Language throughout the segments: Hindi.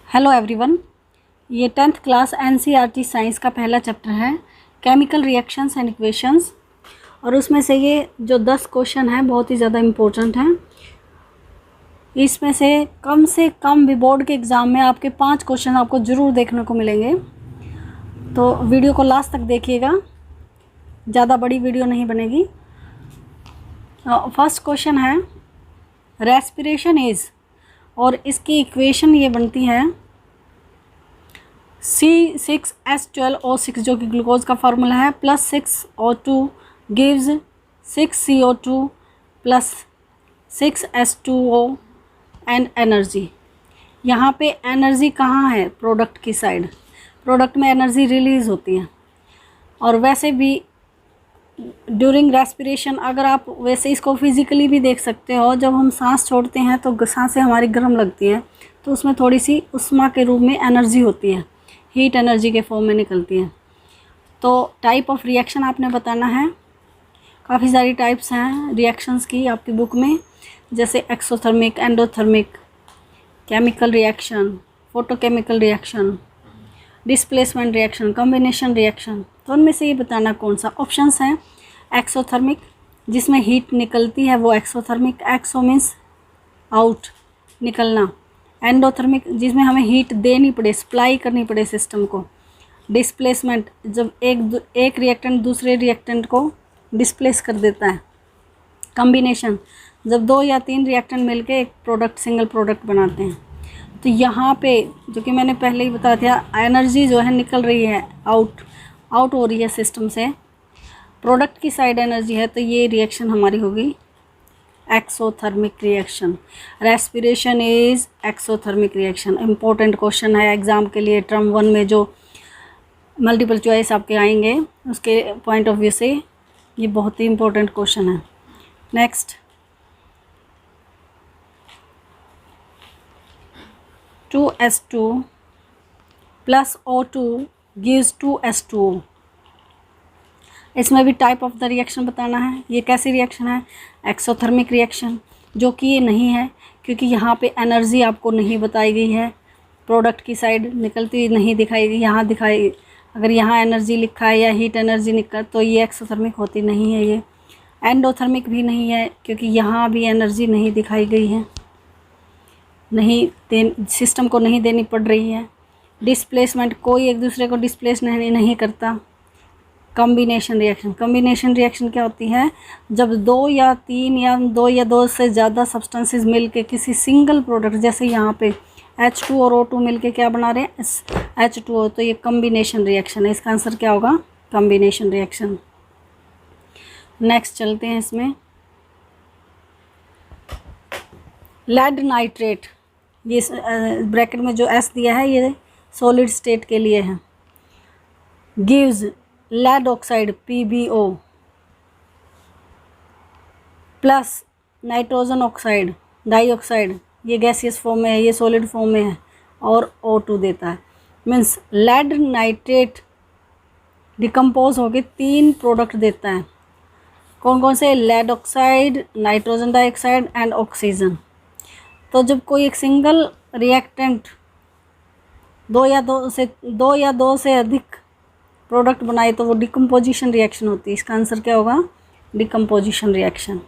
हेलो एवरीवन, ये 10th क्लास एनसीईआरटी साइंस का पहला चैप्टर है केमिकल रिएक्शंस एंड इक्वेशंस। और उसमें से ये जो 10 क्वेश्चन हैं बहुत ही ज़्यादा इम्पोर्टेंट हैं। इसमें से कम भी बोर्ड के एग्ज़ाम में आपके 5 क्वेश्चन आपको ज़रूर देखने को मिलेंगे, तो वीडियो को लास्ट तक देखिएगा, ज़्यादा बड़ी वीडियो नहीं बनेगी। फर्स्ट क्वेश्चन है रेस्पिरेशन इज़, और इसकी इक्वेशन ये बनती है C6H12O6 जो कि ग्लूकोज का फार्मूला है, plus 6O2 gives 6CO2 plus 6H2O and energy. यहाँ पे एनर्जी कहाँ है? प्रोडक्ट की साइड। प्रोडक्ट में एनर्जी रिलीज़ होती है। और वैसे भी ड्यूरिंग रेस्पिरेशन, अगर आप वैसे इसको फिज़िकली भी देख सकते हो, जब हम सांस छोड़ते हैं तो सांसें हमारी गर्म लगती है, तो उसमें थोड़ी सी उष्मा के रूप में एनर्जी होती है, हीट एनर्जी के फॉर्म में निकलती है। तो टाइप ऑफ रिएक्शन आपने बताना है। काफ़ी सारी टाइप्स हैं रिएक्शंस की आपकी बुक में, जैसे exothermic, endothermic, chemical reaction, photochemical reaction, displacement reaction, combination reaction. तो उनमें से ये बताना कौन सा। ऑप्शंस हैं एक्सोथर्मिक, जिसमें हीट निकलती है वो एक्सोथर्मिक। एक्सो मीन्स आउट, निकलना। एंडोथर्मिक, जिसमें हमें हीट देनी पड़े, सप्लाई करनी पड़े सिस्टम को। डिस्प्लेसमेंट, जब एक रिएक्टेंट दूसरे रिएक्टेंट को डिस्प्लेस कर देता है। कॉम्बिनेशन, जब 2 या 3 रिएक्टेंट मिलकर एक प्रोडक्ट, सिंगल प्रोडक्ट बनाते हैं। तो यहाँ पे जो कि मैंने पहले ही बता दिया, एनर्जी जो है निकल रही है, आउट हो रही है सिस्टम से, प्रोडक्ट की साइड एनर्जी है, तो ये रिएक्शन हमारी होगी exothermic reaction. Respiration is exothermic reaction. Important question है एग्ज़ाम के लिए, टर्म 1 में जो मल्टीपल चॉइस आपके आएंगे उसके पॉइंट ऑफ व्यू से ये बहुत ही इम्पोर्टेंट क्वेश्चन है। Next, 2H2 plus O2 gives 2H2O। इसमें भी टाइप ऑफ द रिएक्शन बताना है। ये कैसी रिएक्शन है? एक्सोथर्मिक रिएक्शन, जो कि ये नहीं है क्योंकि यहाँ पे एनर्जी आपको नहीं बताई गई है, प्रोडक्ट की साइड निकलती नहीं दिखाई गई। यहाँ दिखाई, अगर यहाँ एनर्जी लिखा है या हीट एनर्जी निकल, तो ये एक्सोथर्मिक होती नहीं है। ये एंडोथर्मिक भी नहीं है क्योंकि यहाँ भी एनर्जी नहीं दिखाई गई है, सिस्टम को नहीं देनी पड़ रही है। डिस्प्लेसमेंट, कोई एक दूसरे को डिस्प्लेस नहीं करता। कॉम्बिनेशन रिएक्शन, कॉम्बिनेशन रिएक्शन क्या होती है? जब 2 या 3 या 2 से ज़्यादा सब्सटेंसेस मिलके किसी सिंगल प्रोडक्ट, जैसे यहाँ पे H2 और O2 मिलके क्या बना रहे हैं? H2O। तो ये कॉम्बिनेशन रिएक्शन है। इसका आंसर क्या होगा? Combination reaction. नेक्स्ट चलते हैं इसमें, लेड नाइट्रेट। ये ब्रैकेट में जो S दिया है ये सॉलिड स्टेट के लिए है। Gives lead oxide PbO plus nitrogen oxide dioxide, ये गैसियस फॉर्म में है, ये सॉलिड फॉर्म में है, और O2 देता है। मीन्स लेड नाइट्रेट डिकम्पोज होकर 3 प्रोडक्ट देता है। कौन कौन से? Lead oxide, nitrogen dioxide and oxygen. तो जब कोई एक सिंगल रिएक्टेंट 2 या 2 से अधिक प्रोडक्ट बनाए तो वो डिकम्पोजिशन रिएक्शन होती है। इसका आंसर क्या होगा? Decomposition reaction.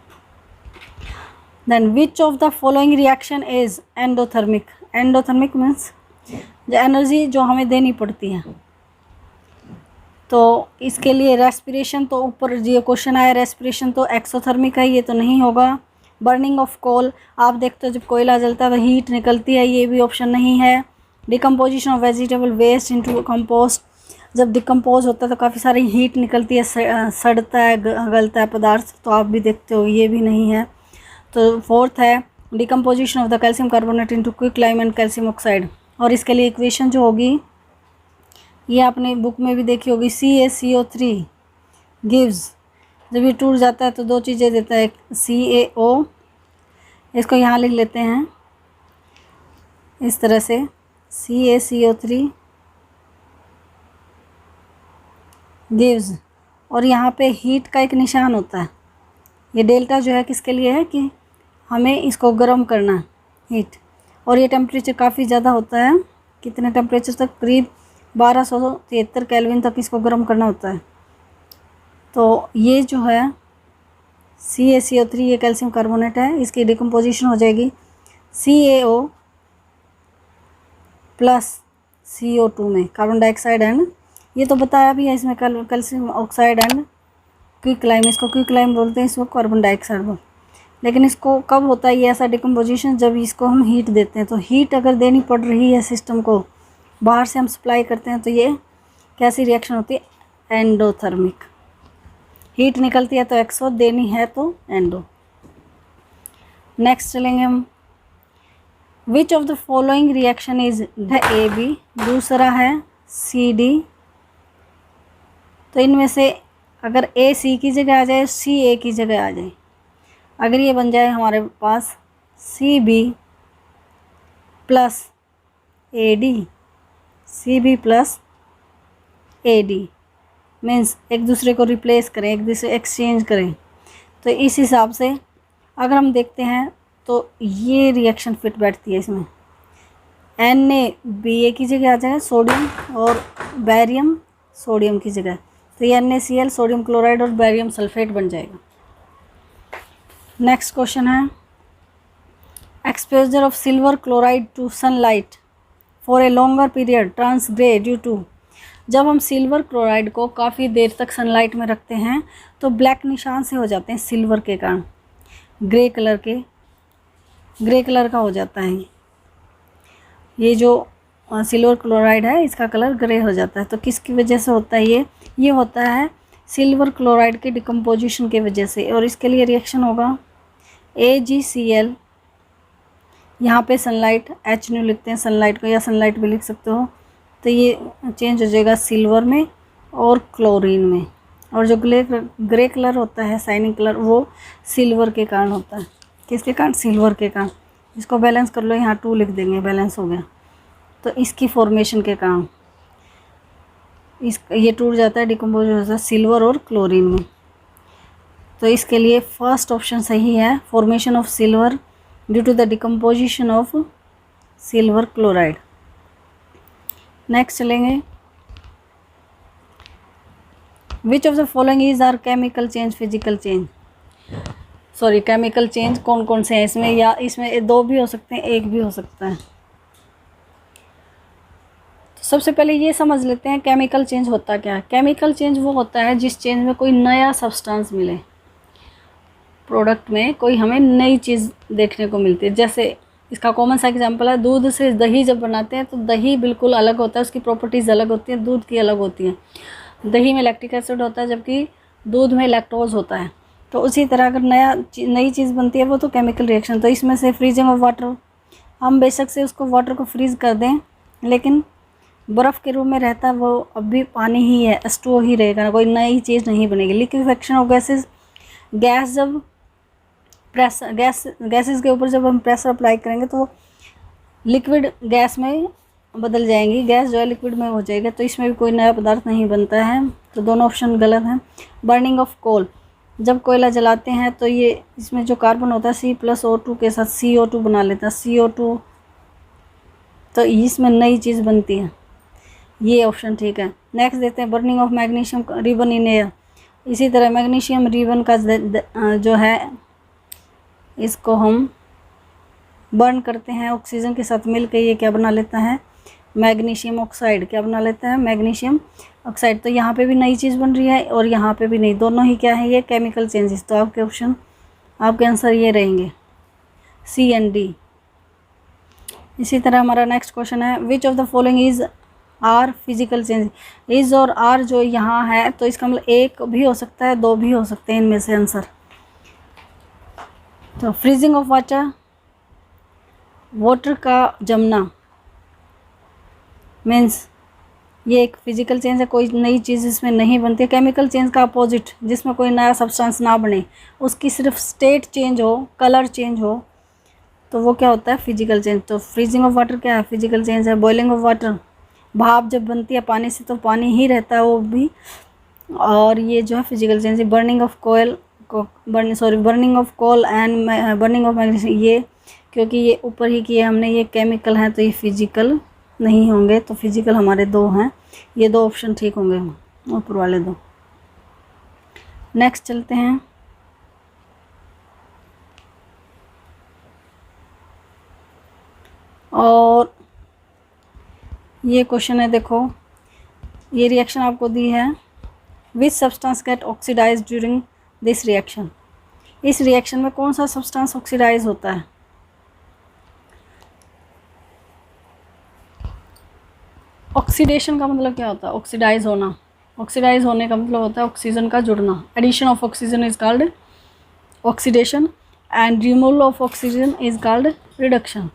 Then which of the following reaction is endothermic. Endothermic means जो एनर्जी जो हमें देनी पड़ती है। तो इसके लिए रेस्पिरेशन, तो ऊपर जो क्वेश्चन आया रेस्पिरेशन तो एक्सोथर्मिक है, ये तो नहीं होगा। बर्निंग ऑफ कोल, आप देखते हो जब कोयला जलता है तो हीट निकलती है, ये भी ऑप्शन नहीं है। Decomposition of vegetable waste into compost, जब डिकम्पोज होता है तो काफ़ी सारी हीट निकलती है, सड़ता है, गलता है पदार्थ, तो आप भी देखते हो, ये भी नहीं है। तो फोर्थ है decomposition of the calcium carbonate into quicklime and calcium oxide. और इसके लिए इक्वेशन जो होगी ये आपने बुक में भी देखी होगी, CaCO3 गिव्स, जब ये टूट जाता है तो 2 चीज़ें देता है, CaO, इसको यहाँ लिख लेते हैं इस तरह से, CaCO3 गिव्स, और यहाँ पे हीट का एक निशान होता है। ये डेल्टा जो है किसके लिए है? कि हमें इसको गर्म करना है, हीट, और ये टेम्परेचर काफ़ी ज़्यादा होता है कितने टेम्परेचर तक, करीब 1273 केल्विन तक इसको गर्म करना होता है। तो ये जो है CaCO3 ये कैल्शियम कार्बोनेट है, इसकी डिकम्पोजिशन हो जाएगी CaO प्लस CO2 में, कार्बन डाइऑक्साइड एंड, ये तो बताया भी है इसमें कैल्शियम ऑक्साइड एंड क्विकलाइम, इसको क्विकलाइम बोलते हैं, इसको कार्बन डाइऑक्साइड बोलते हैं। लेकिन इसको कब होता है ये ऐसा डिकम्पोजिशन, जब इसको हम हीट देते हैं। तो हीट अगर देनी पड़ रही है सिस्टम को, बाहर से हम सप्लाई करते हैं, तो ये कैसी रिएक्शन होती है, एंडोथर्मिक। हीट निकलती है तो एक्सो, देनी है तो एंडो। नेक्स्ट चलेंगे हम, विच of the following reaction is AB, दूसरा है CD। तो इनमें से अगर A C की जगह आ जाए, C A की जगह आ जाए, अगर ये बन जाए हमारे पास CB plus AD, CB plus AD means एक दूसरे को रिप्लेस करें, एक दूसरे एक्सचेंज करें। तो इस हिसाब से अगर हम देखते हैं तो ये रिएक्शन फिट बैठती है इसमें। NaBA की जगह आ जाएगा सोडियम, और बैरियम सोडियम की जगह, तो ये NaCl सोडियम क्लोराइड और बैरियम सल्फेट बन जाएगा। नेक्स्ट क्वेश्चन है, exposure of silver chloride to sunlight for a longer period turns grey due to. जब हम सिल्वर क्लोराइड को काफ़ी देर तक सनलाइट में रखते हैं तो ब्लैक निशान से हो जाते हैं सिल्वर के कारण, ग्रे कलर का हो जाता है। ये जो सिल्वर क्लोराइड है इसका कलर ग्रे हो जाता है। तो किसकी वजह से होता है ये होता है सिल्वर क्लोराइड के डिकम्पोजिशन की वजह से। और इसके लिए रिएक्शन होगा AgCl, यहाँ पे सनलाइट HNO लिखते हैं सनलाइट को, या सनलाइट भी लिख सकते हो। तो ये चेंज हो जाएगा सिल्वर में और क्लोरीन में, और जो ग्रे कलर होता है साइनिंग कलर, वो सिल्वर के कारण होता है। किसके कारण, सिल्वर के कारण। इसको बैलेंस कर लो, यहाँ 2 लिख देंगे, बैलेंस हो गया। तो इसकी फॉर्मेशन के कारण ये टूट जाता है, डिकम्पोज हो जाता है सिल्वर और क्लोरीन में। तो इसके लिए फर्स्ट ऑप्शन सही है, formation of silver due to the decomposition of silver chloride. Next चलेंगे, which of the following is are chemical change physical change. Sorry, chemical change कौन कौन से हैं इसमें, या इसमें 2 भी हो सकते हैं, 1 भी हो सकता है। तो सबसे पहले ये समझ लेते हैं केमिकल चेंज होता क्या है। केमिकल चेंज वो होता है जिस चेंज में कोई नया सब्सटेंस मिले, प्रोडक्ट में कोई हमें नई चीज़ देखने को मिलती है। जैसे इसका कॉमन सा एग्जांपल है, दूध से दही जब बनाते हैं तो दही बिल्कुल अलग होता है, उसकी प्रॉपर्टीज़ अलग होती हैं, दूध की अलग होती हैं। दही में लैक्टिक एसिड होता है जबकि दूध में लैक्टोज होता है। तो उसी तरह अगर नई चीज़ बनती है वो तो केमिकल रिएक्शन। तो इसमें से फ्रीजिंग ऑफ वाटर, हम बेशक से उसको वाटर को फ्रीज़ कर दें लेकिन बर्फ़ के रूप में रहता है वो, अब भी पानी ही है, H2O ही रहेगा, कोई नई चीज़ नहीं बनेगी। लिक्विफेक्शन ऑफ गैसेस, गैस जब गैसेस के ऊपर जब हम प्रेशर अप्लाई करेंगे तो लिक्विड गैस में बदल जाएंगी, गैस जो है लिक्विड में हो जाएगा। तो इसमें भी कोई नया पदार्थ नहीं बनता है, तो दोनों ऑप्शन गलत हैं। बर्निंग ऑफ कोल, जब कोयला जलाते हैं तो ये इसमें जो कार्बन होता है C+O2 के साथ CO2 बना लेता है, CO2, तो इसमें नई चीज़ बनती है, ये ऑप्शन ठीक है। नेक्स्ट देते हैं burning of magnesium ribbon in air. इसी तरह मैग्नीशियम रिबन का जो है इसको हम बर्न करते हैं ऑक्सीजन के साथ मिलकर, ये क्या बना लेता है, मैग्नीशियम ऑक्साइड। क्या बना लेता है, मैग्नीशियम ऑक्साइड। तो यहाँ पे भी नई चीज़ बन रही है और यहाँ पे भी नहीं, दोनों ही क्या है, ये केमिकल चेंजेस। तो आपके ऑप्शन, आपके आंसर ये रहेंगे C and D। इसी तरह हमारा नेक्स्ट क्वेश्चन है, which of the following is are physical change. Is और आर जो यहाँ है तो इसका मतलब 1 भी हो सकता है, 2 भी हो सकते हैं इनमें से आंसर। तो फ्रीजिंग ऑफ वाटर का जमना मीन्स ये एक फिजिकल चेंज है, कोई नई चीज़ इसमें नहीं बनती है। केमिकल चेंज का अपोजिट, जिसमें कोई नया सब्सटेंस ना बने, उसकी सिर्फ स्टेट चेंज हो, कलर चेंज हो, तो वो क्या होता है, फिजिकल चेंज। तो फ्रीजिंग ऑफ वाटर क्या है, फिजिकल चेंज है। बॉइलिंग ऑफ वाटर, भाप जब बनती है पानी से तो पानी ही रहता है वो भी, और ये जो है फिजिकल चेंज है। Burning of burning of coal and burning of magnesium, ये क्योंकि ये ऊपर ही किए हमने, ये केमिकल है तो ये फिजिकल नहीं होंगे, तो फिजिकल हमारे 2 हैं, ये 2 ऑप्शन ठीक होंगे, ऊपर वाले 2। नेक्स्ट चलते हैं। और ये क्वेश्चन है, देखो ये रिएक्शन आपको दी है, which substance get oxidise during this reaction. इस रिएक्शन में कौन सा सब्सटेंस ऑक्सीडाइज होता है? ऑक्सीडेशन का मतलब क्या होता है? ऑक्सीडाइज होना। ऑक्सीडाइज होने का मतलब होता है ऑक्सीजन का जुड़ना। Addition of oxygen is called oxidation and removal of oxygen is called reduction.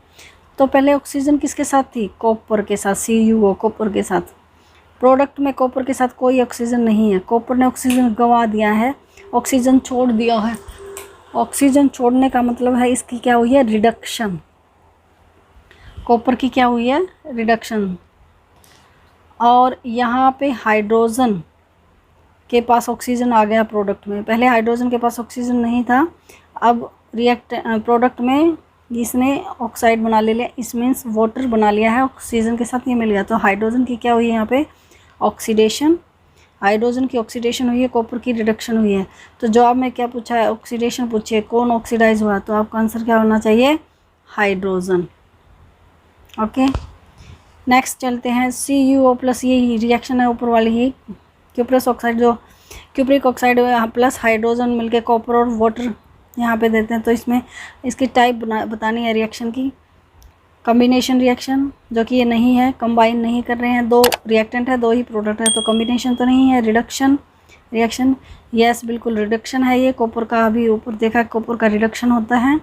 तो पहले ऑक्सीजन किसके साथ थी? कॉपर के साथ, CuO, कॉपर के साथ। प्रोडक्ट में कॉपर के साथ कोई ऑक्सीजन नहीं है, कॉपर ने ऑक्सीजन गंवा दिया है, ऑक्सीजन छोड़ दिया है। ऑक्सीजन छोड़ने का मतलब है इसकी क्या हुई है? रिडक्शन। कॉपर की क्या हुई है? रिडक्शन। और यहाँ पे हाइड्रोजन के पास ऑक्सीजन आ गया प्रोडक्ट में। पहले हाइड्रोजन के पास ऑक्सीजन नहीं था, अब प्रोडक्ट में इसने ऑक्साइड बना ले लिया, इस मीन्स वाटर बना लिया है, ऑक्सीजन के साथ ये मिल गया। तो हाइड्रोजन की क्या हुई है यहाँ पे? ऑक्सीडेशन। हाइड्रोजन की ऑक्सीडेशन हुई है, कॉपर की रिडक्शन हुई है। तो जवाब में क्या पूछा है? ऑक्सीडेशन पूछी है, कौन ऑक्सीडाइज हुआ? तो आपका आंसर क्या होना चाहिए? हाइड्रोजन। ओके, नेक्स्ट चलते हैं। CuO+, ये रिएक्शन है ऊपर वाली ही, क्यूप्रस ऑक्साइड, जो क्यूप्रिक ऑक्साइड प्लस हाइड्रोजन मिलके कॉपर और वाटर यहाँ पे देते हैं। तो इसमें इसकी टाइप बतानी है रिएक्शन की। कॉम्बिनेशन रिएक्शन, जो कि ये नहीं है, कंबाइन नहीं कर रहे हैं, 2 रिएक्टेंट है, 2 ही प्रोडक्ट है, तो कॉम्बिनेशन तो नहीं है। रिडक्शन रिएक्शन, यस बिल्कुल रिडक्शन है ये। कॉपर का अभी ऊपर देखा, कॉपर का रिडक्शन होता है।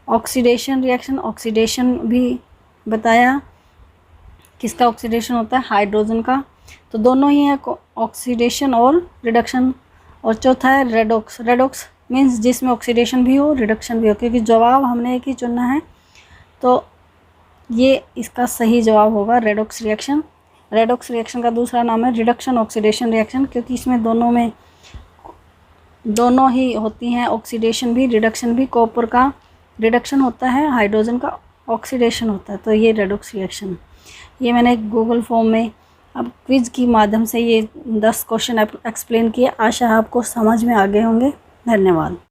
ऑक्सीडेशन रिएक्शन, ऑक्सीडेशन भी बताया, किसका ऑक्सीडेशन होता है? हाइड्रोजन का। तो दोनों ही है, ऑक्सीडेशन और रिडक्शन। और चौथा है रेडॉक्स। रेडॉक्स मीन्स जिसमें ऑक्सीडेशन भी हो, रिडक्शन भी हो, क्योंकि जवाब हमने एक ही चुनना है, तो ये इसका सही जवाब होगा रेडॉक्स रिएक्शन। रेडॉक्स रिएक्शन का दूसरा नाम है रिडक्शन ऑक्सीडेशन रिएक्शन, क्योंकि इसमें दोनों ही होती हैं, ऑक्सीडेशन भी रिडक्शन भी। कॉपर का रिडक्शन होता है, हाइड्रोजन का ऑक्सीडेशन होता है, तो ये रेडॉक्स रिएक्शन। ये मैंने गूगल फॉर्म में अब क्विज की माध्यम से ये 10 क्वेश्चन एक्सप्लेन किए। आशा आपको समझ में आ गए होंगे। धन्यवाद।